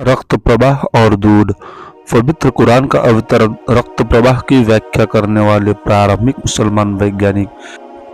रक्त प्रवाह और दूध। पवित्र कुरान का अवतरण रक्त प्रवाह की व्याख्या करने वाले प्रारंभिक मुसलमान वैज्ञानिक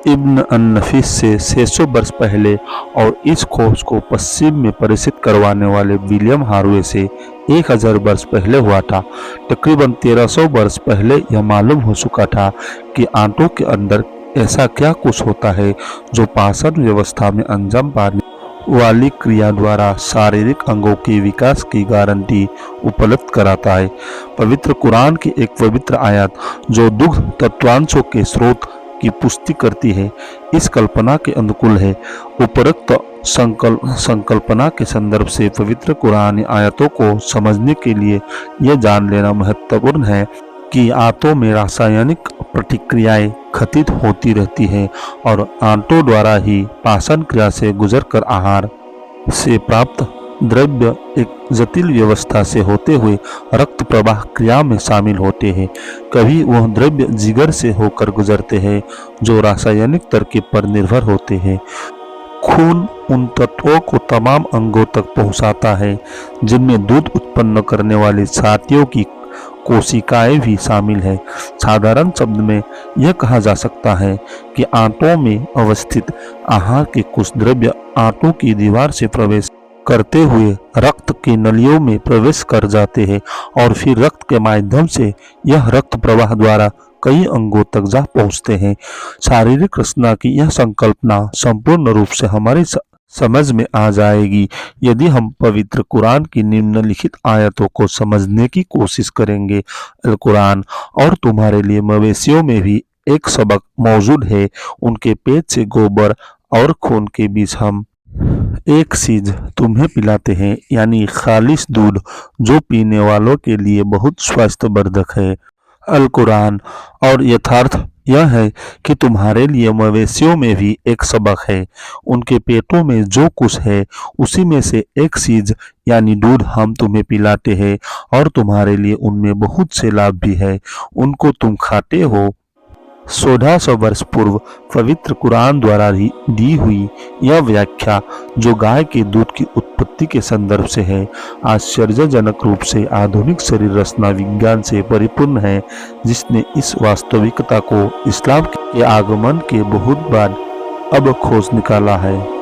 इब्न अन-नफीस से 600 वर्ष पहले और इस खोज को पश्चिम में परिचित करवाने वाले विलियम हार्वे से 1000 वर्ष पहले हुआ था। तकरीबन 1300 वर्ष पहले यह मालूम हो चुका था कि आंतों के अंदर ऐसा क्या कुछ होता है जो पाचन व्यवस्था में अंजाम पाने वाली क्रिया द्वारा शारीरिक अंगों के विकास की गारंटी उपलब्ध कराता है। पवित्र कुरान की एक पवित्र आयत जो दुग्ध तत्वांशों के स्रोत की पुष्टि करती है, इस कल्पना के अनुकूल है। उपरोक्त संकल्पना के संदर्भ से पवित्र कुरानी आयतों को समझने के लिए यह जान लेना महत्वपूर्ण है कि आंतों में रासायनिक प्रतिक्रियाएं घटित होती रहती है और आंतों द्वारा ही पाचन क्रिया से गुजरकर आहार से प्राप्त द्रव्य एक जटिल व्यवस्था से होते हुए रक्त प्रवाह क्रिया में शामिल होते हैं। कभी वह द्रव्य जिगर से होकर गुजरते हैं जो रासायनिक तरकीब पर निर्भर होते हैं। खून उन तत्वों को तमाम अंगों तक पहुंचाता है जिनमें दूध उत्पन्न करने वाली छातियों की कोशिकाएं भी शामिल है। साधारण शब्द में यह कहा जा सकता है कि आंतों में अवस्थित आहार के कुछ द्रव्य आंतों की दीवार से प्रवेश करते हुए रक्त की नलियों में प्रवेश कर जाते हैं और फिर रक्त के माध्यम से यह रक्त प्रवाह द्वारा कई अंगों तक जा पहुंचते हैं। शारीरिक रचना की यह संकल्पना संपूर्ण रूप से हमारी समझ में आ जाएगी यदि हम पवित्र कुरान की निम्नलिखित आयतों को समझने की कोशिश करेंगे। अल कुरान और तुम्हारे लिए मवेशियों में भी एक सबक मौजूद है। उनके पेट से गोबर और खून के बीच हम एक चीज तुम्हें पिलाते हैं, यानी खालिश दूध जो पीने वालों के लिए बहुत स्वास्थ्यवर्धक है। अल कुरान और यथार्थ यह है कि तुम्हारे लिए मवेशियों में भी एक सबक है। उनके पेटों में जो कुछ है उसी में से एक चीज यानी दूध हम तुम्हें पिलाते हैं और तुम्हारे लिए उनमें बहुत से लाभ भी है। उनको तुम खाते हो। 1400 वर्ष पूर्व पवित्र कुरान द्वारा दी हुई यह व्याख्या जो गाय के दूध की उत्पत्ति के संदर्भ से है, आश्चर्यजनक रूप से आधुनिक शरीर रचना विज्ञान से परिपूर्ण है, जिसने इस वास्तविकता को इस्लाम के आगमन के बहुत बाद अब खोज निकाला है।